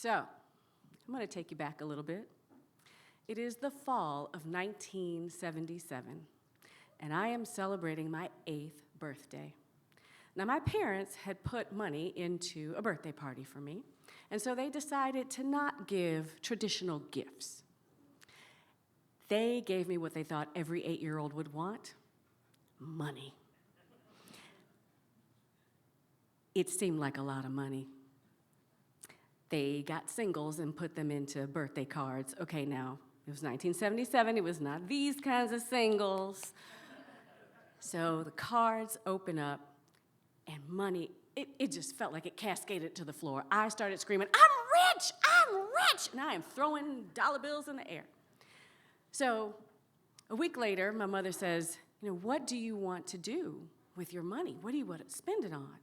So, I'm going to take you back a little bit. It is the fall of 1977, and I am celebrating my 8th birthday. Now, my parents had put money into a birthday party for me, and so they decided to not give traditional gifts. They gave me what they thought every 8-year-old would want: money. It seemed like a lot of money. They got singles and put them into birthday cards. Okay, now, it was 1977. It was not these kinds of singles. So the cards open up, and money, it just felt like it cascaded to the floor. I started screaming, "I'm rich! I'm rich!" And I am throwing dollar bills in the air. So a week later, my mother says, "What do you want to do with your money? What do you want to spend it on?"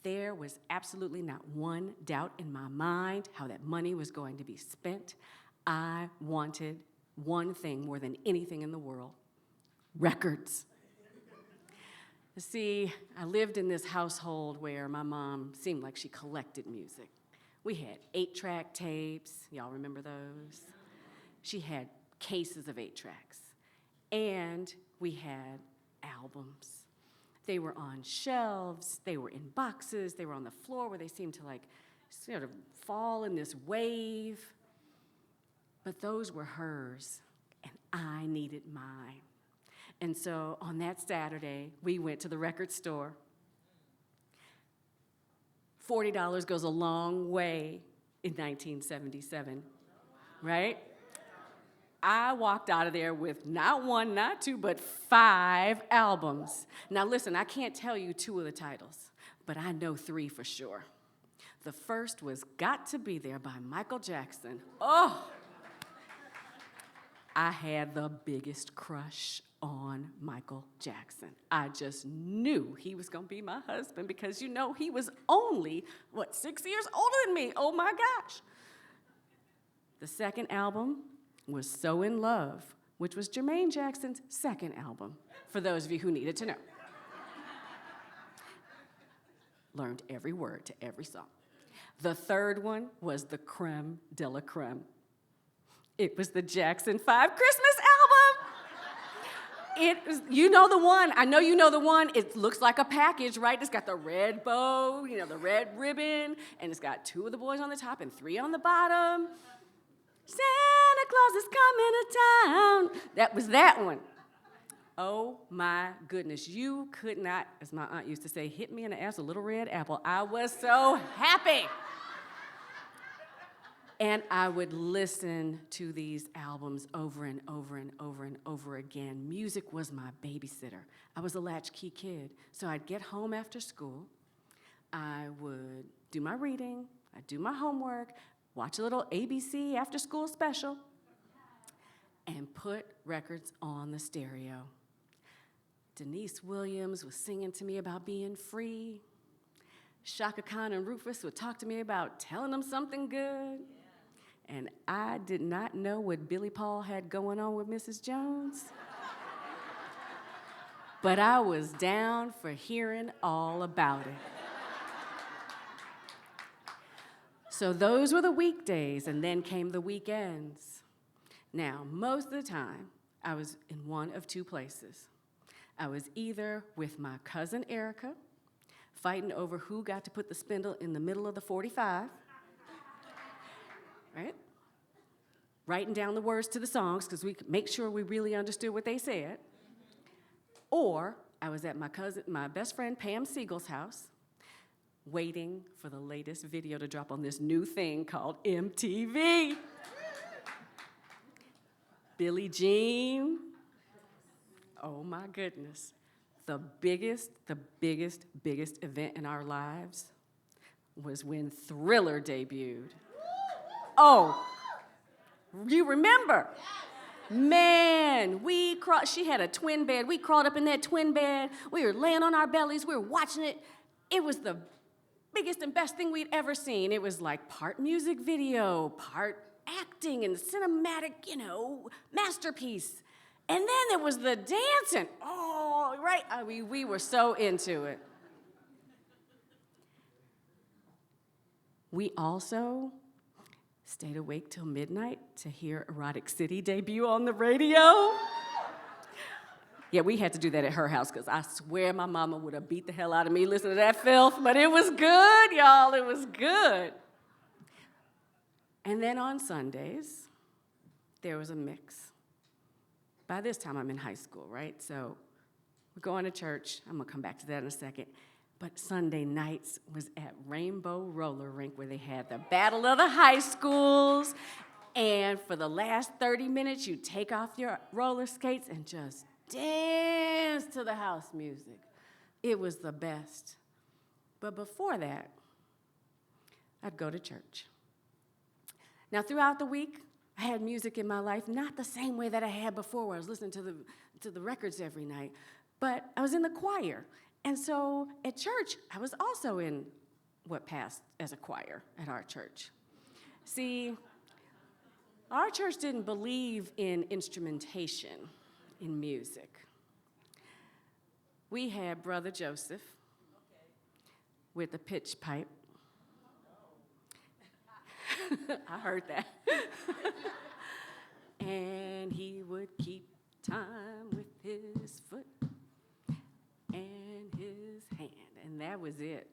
There was absolutely not one doubt in my mind how that money was going to be spent. I wanted one thing more than anything in the world: records. See, I lived in this household where my mom seemed like she collected music. We had 8-track tapes. Y'all remember those? She had cases of 8-tracks. And we had albums. They were on shelves, they were in boxes, they were on the floor where they seemed to sort of fall in this wave. But those were hers, and I needed mine. And so on that Saturday, we went to the record store. $40 goes a long way in 1977, right? I walked out of there with not 1, not 2, but 5 albums. Now listen, I can't tell you 2 of the titles, but I know 3 for sure. The first was Got to Be There by Michael Jackson. Oh! I had the biggest crush on Michael Jackson. I just knew he was going to be my husband because, he was only, 6 years older than me? Oh my gosh. The second album was So in Love, which was Jermaine Jackson's second album, for those of you who needed to know. Learned every word to every song. The third one was the creme de la creme. It was the Jackson 5 Christmas album. It was, the one. I know you know the one. It looks like a package, right? It's got the red bow, the red ribbon, and it's got 2 of the boys on the top and 3 on the bottom. Santa Claus is coming to town. That was that one. Oh my goodness, you could not, as my aunt used to say, hit me in the ass with a little red apple. I was so happy. And I would listen to these albums over and over and over and over again. Music was my babysitter. I was a latchkey kid. So I'd get home after school. I would do my reading. I'd do my homework, watch a little ABC after school special, and put records on the stereo. Denise Williams was singing to me about being free. Shaka Khan and Rufus would talk to me about telling them something good. And I did not know what Billy Paul had going on with Mrs. Jones. But I was down for hearing all about it. So those were the weekdays, and then came the weekends. Now, most of the time, I was in one of 2 places. I was either with my cousin Erica, fighting over who got to put the spindle in the middle of the 45, right? Writing down the words to the songs because we could make sure we really understood what they said. Or I was at my best friend Pam Siegel's house, waiting for the latest video to drop on this new thing called MTV. Billie Jean. Oh my goodness. The biggest event in our lives was when Thriller debuted. Oh, you remember? Man, she had a twin bed. We crawled up in that twin bed. We were laying on our bellies. We were watching it. It was the biggest and best thing we'd ever seen. It was like part music video, part acting and cinematic, masterpiece. And then there was the dancing. Oh, right. We were so into it. We also Stayed awake till midnight to hear Erotic City debut on the radio. Yeah, we had to do that at her house because I swear my mama would have beat the hell out of me listening to that filth, but it was good, y'all, it was good. And then on Sundays, there was a mix. By this time, I'm in high school, right? So we're going to church. I'm gonna come back to that in a second. But Sunday nights was at Rainbow Roller Rink where they had the Battle of the High Schools. And for the last 30 minutes, you take off your roller skates and just dance to the house music. It was the best. But before that, I'd go to church. Now, throughout the week, I had music in my life, not the same way that I had before where I was listening to the records every night, but I was in the choir. And so at church, I was also in what passed as a choir at our church. See, our church didn't believe in instrumentation in music. We had Brother Joseph with the pitch pipe. I heard that. And he would keep time with his foot and his hand, and that was it.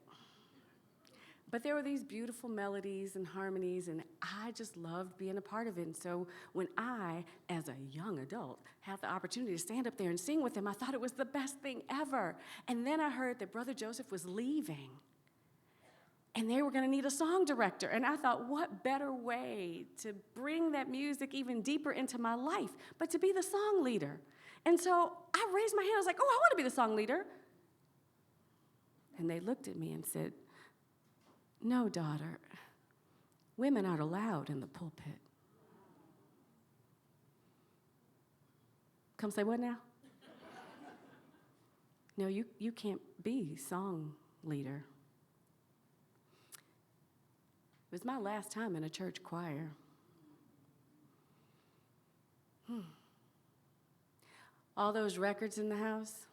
But there were these beautiful melodies and harmonies, and I just loved being a part of it. And so when I, as a young adult, had the opportunity to stand up there and sing with him, I thought it was the best thing ever. And then I heard that Brother Joseph was leaving, and they were going to need a song director. And I thought, what better way to bring that music even deeper into my life but to be the song leader? And so I raised my hand. I was like, oh, I want to be the song leader. And they looked at me and said, no, daughter, women aren't allowed in the pulpit. Come say what now? No, you can't be song leader. It was my last time in a church choir. All those records in the house,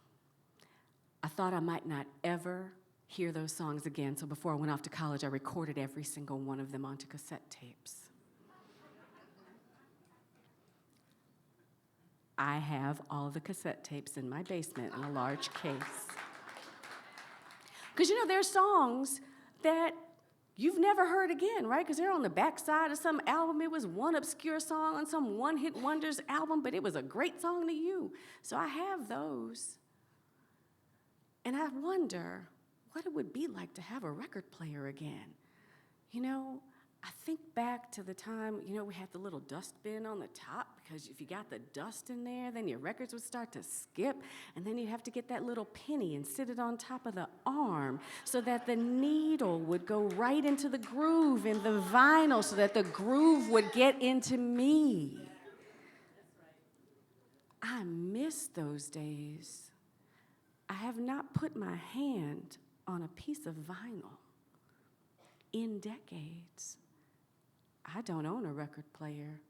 I thought I might not ever hear those songs again, so before I went off to college, I recorded every single one of them onto cassette tapes. I have all the cassette tapes in my basement in a large case. Because there's songs that you've never heard again, right? Because they're on the backside of some album. It was one obscure song on some one-hit wonders album, but it was a great song to you. So I have those. And I wonder what it would be like to have a record player again. I think back to the time, we had the little dustbin on the top, because if you got the dust in there, then your records would start to skip, and then you'd have to get that little penny and sit it on top of the arm so that the needle would go right into the groove in the vinyl so that the groove would get into me. I miss those days. I have not put my hand on a piece of vinyl in decades. I don't own a record player.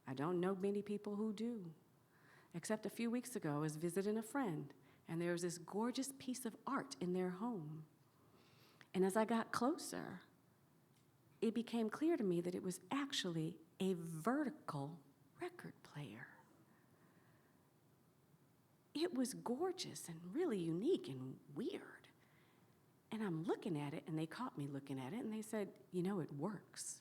I don't know many people who do. Except a few weeks ago, I was visiting a friend, and there was this gorgeous piece of art in their home. And as I got closer, it became clear to me that it was actually a vertical record player. It was gorgeous and really unique and weird. And I'm looking at it, and they caught me looking at it, and they said, it works.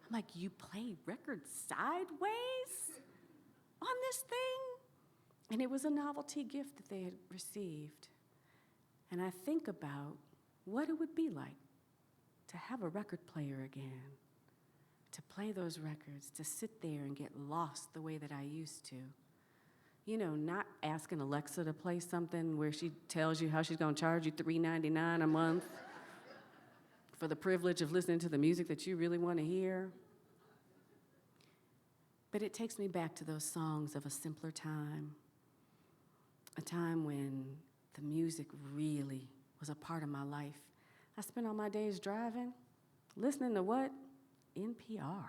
I'm like, you play records sideways on this thing? And it was a novelty gift that they had received. And I think about what it would be like to have a record player again, to play those records, to sit there and get lost the way that I used to. Not asking Alexa to play something where she tells you how she's going to charge you $3.99 a month for the privilege of listening to the music that you really want to hear. But it takes me back to those songs of a simpler time, a time when the music really was a part of my life. I spent all my days driving, listening to what? NPR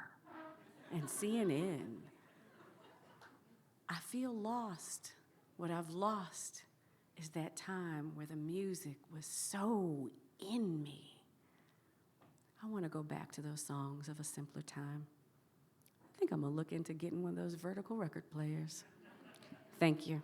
and CNN. I feel lost. What I've lost is that time where the music was so in me. I I want to go back to those songs of a simpler time. I think I'm going to look into getting one of those vertical record players. Thank you.